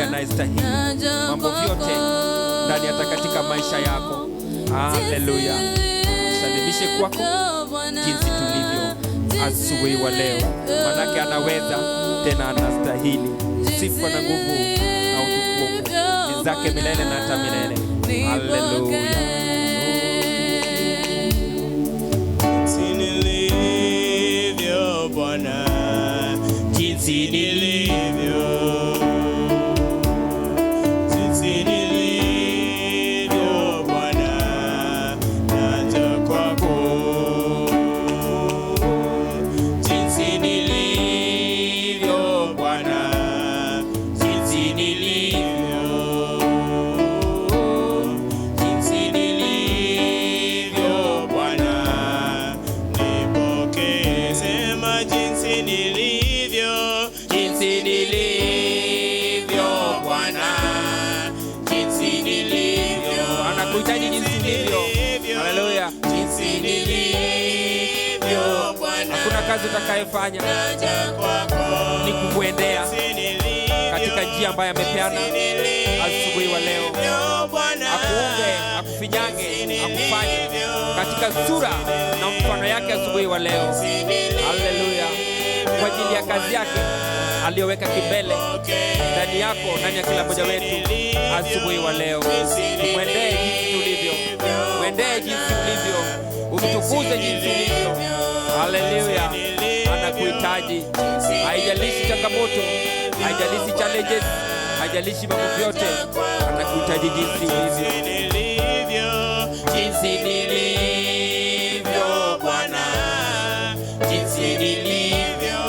ndiye anayestahili mambo vyote ndani hata katika maisha yako. Haleluya. Salimishe kwako jinsi tulivyo asubuhi wa leo, manake anaweza tena anastahili. Sifa na nguvu na utukufu ni zake milele na hata milele. Haleluya. Jinsi nilivyo Bwana, jinsi nilivyo, jinsi nilivyo Bwana, naja kwako. Jinsi nilivyo Bwana, jinsi nilivyo, jinsi nilivyo Bwana, nipokee. Sema jinsi nilivyo, jinsi nilivyo Bwana, jinsi nilivyo. Anakuhitaji jinsi ulivyo. Haleluya. Jinsi nilivyo Bwana, Hakuna kazi utakayofanya ni kumwendea katika njia ambayo amepeana asubuhi wa leo. Akuunge, akufinyange, akufanye katika sura na mfano yake asubuhi wa leo. Haleluya. Kwa ajili ya kazi yake aliyoweka kimbele ndani yako, ndani ya kila mmoja wetu asubuhi wa leo. Mwendee jinsi ulivyo, mwendee jinsi ulivyo, umtukuze jinsi ulivyo. Haleluya. Anakuhitaji. Haijalishi changamoto, haijalishi challenges, haijalishi mambo vyote, anakuhitaji jinsi ulivyo. Jinsi nilivyo Bwana, jinsi nilivyo,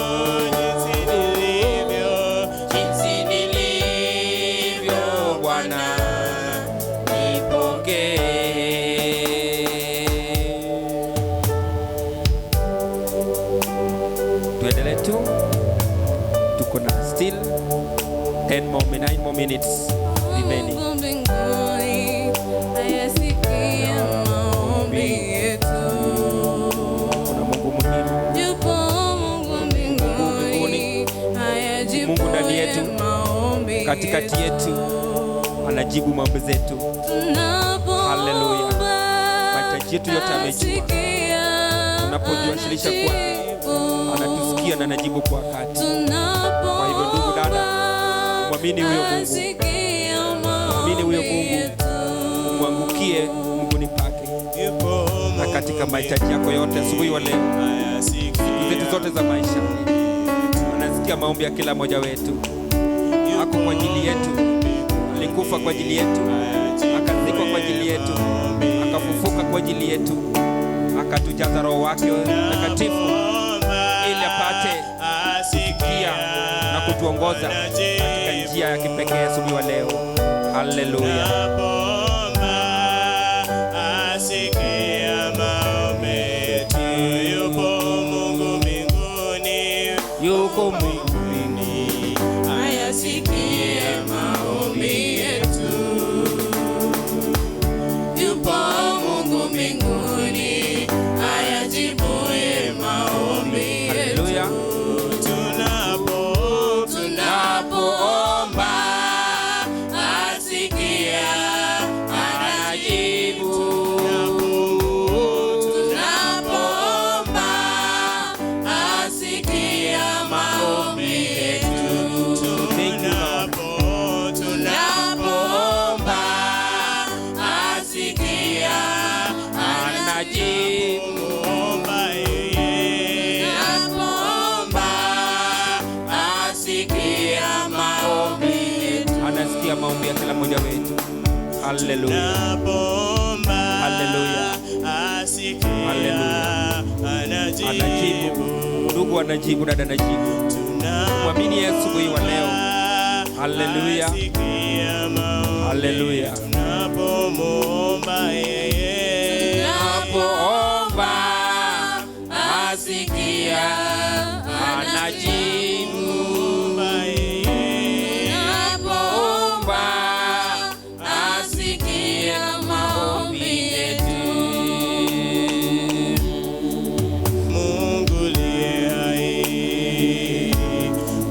jinsi nilivyo Bwana, nipokee. Tuendelee tu. Tuko na still 9 more minutes remaining. Kuna Mungu muhimu, Mungu ndani yetu, katikati yetu, anajibu maombi zetu. Haleluya. Mahitaji yetu yote amejua. Tunapojiwasilisha kwake, anatusikia na anajibu kwa wakati. Kwa hivyo ndugu dada, mwamini huyo Mungu, mwamini huyo Mungu, umwangukie Mungu pake, na katika mahitaji yako yote asubuhi wa leo, siku zetu zote za maisha, anasikia maombi ya kila mmoja wetu. Ako kwa ajili yetu, alikufa kwa ajili yetu, akazikwa kwa ajili yetu, akafufuka kwa ajili yetu, akatujaza Roho wake Mtakatifu ili apate kusikia na kutuongoza katika njia ya kipekee asubuhi wa leo. Haleluya. Yuko mbinguni, ayasikie maombi yetu. Yupo Mungu mbinguni, ayajibuye maombi yetu. haleluya. Tunapoomba asikia, anajibu. Tunapoomba asikia maombi yetu. Tunapoomba asikia, anajibu. Anasikia maombi ya kila mmoja wetu. Haleluya. Haleluya. Haleluya. Anajibu. Ndugu anajibu, dada anajibu. Mwamini Yesu asubuhi wa leo. Haleluya. Haleluya. Tunapoomba yeye, tunapoomba asikia, anajibu. Tunapoomba asikia maombi yetu. Mungu liye hai,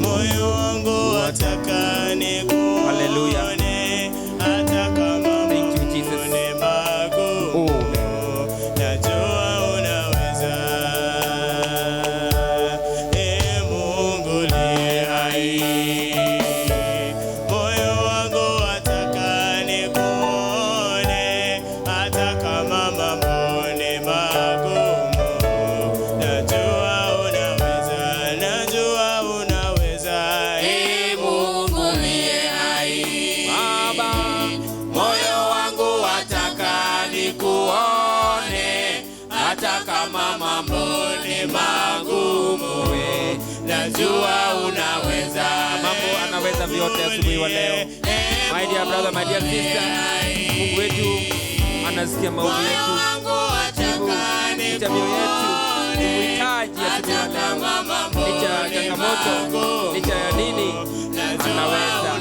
moyo wangu wataka nikuone. kama mambo ni magumu, najua unaweza. Mambo anaweza vyote asubuhi wa leo. My dear brother, my dear sister, Mungu wetu anasikia maombi yetu, licha mioyo yetu kuhitaji asubuhi wa leo, licha ya changamoto, licha ya nini, anaweza.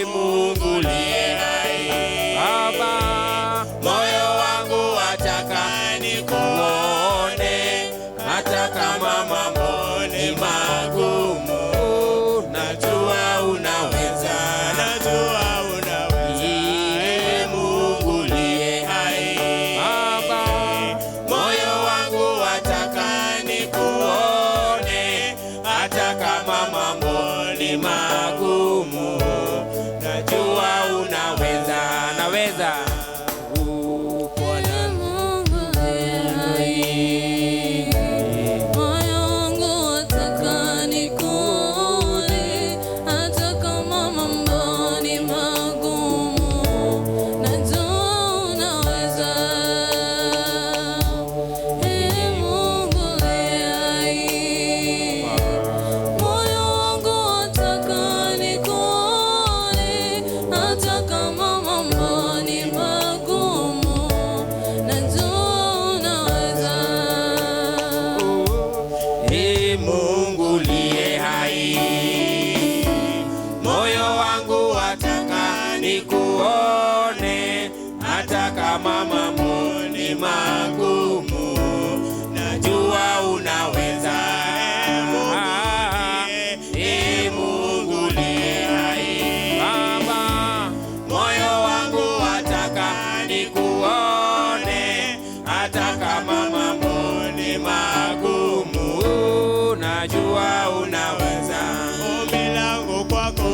Mungu liye hai. Baba, moyo wangu wataka nikuone, hata kama mambo ni magumu, najua unaweza. Mungu liye hai. Baba, moyo wangu wataka nikuone, hata kama mambo ni magumu, najua unaweza. Naweza. Mungu liye hai. Moyo wangu wataka nikuone, hata kama mambo ni magumu, najua unaweza. Mungu liye hai. Baba, moyo wangu wataka nikuone, hata kama mambo ni magumu, najua unaweza. Ombi langu kwako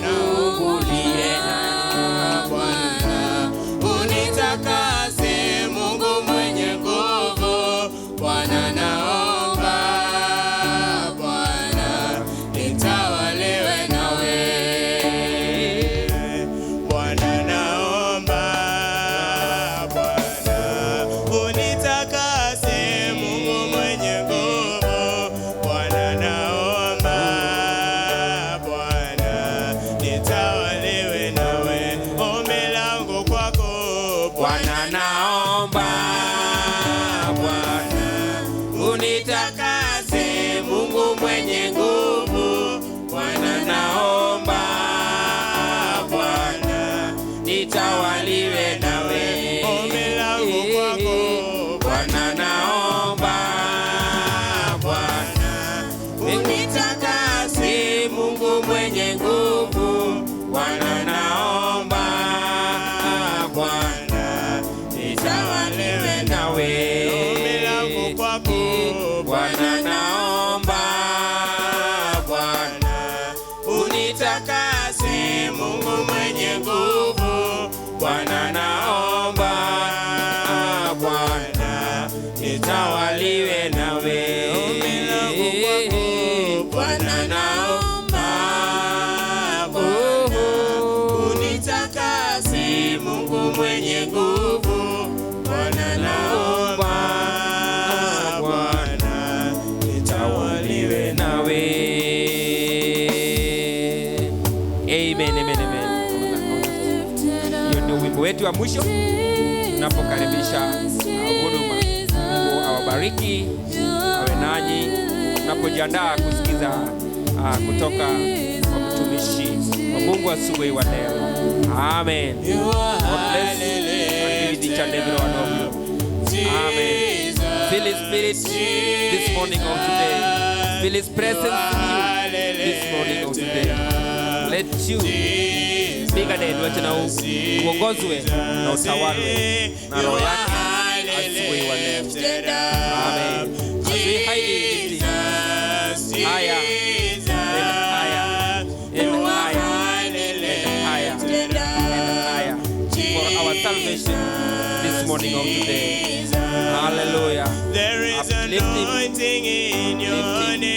Mungu liye hai. Bwana, unitakase Mungu mwenye nguvu. Bwana naomba, Bwana nitawaliwe nawe. Bwana naomba, Bwana unitakase Mungu mwenye nguvu. Bwana naomba, Bwana nitawaliwe nawe. Ombi langu kwako Bwana naomba, Bwana unitakase Mungu mwenye nguvu. Bwana naomba, Bwana nitawaliwe nawe. Ombi langu kwako Bwana naomba, Bwana unitakase Mungu mwenye nguvu. Bwana naomba, Bwana nitawaliwe nawe. Ombi langu kwako Bwana naomba, Bwana unitakase Mungu mwenye nguvu. Bwana naomba, Bwana nitawaliwe nawe. Bwana naomba, unitakase Mungu mwenye nguvu. Bwana naomba, Bwana nitawaliwe nawe. Amen, amen, amen. Hiyo ndio wimbo wetu wa mwisho tunapokaribisha huduma. Mungu awabariki, awe nanyi tunapojiandaa kusikiza kutoka kwa mtumishi wa Mungu asubuhi wa leo. Amen. God bless you and be with each and every one of you. Amen. Feel His Spirit this morning or today. Feel His presence in you this morning or today. Let you pigane wote na uongozwe na utawalwe na roho yake asubuhi wa leo. Amen. As we highly lift higher and higher and higher and higher for our salvation this morning of today. Hallelujah. There is anointing in your name.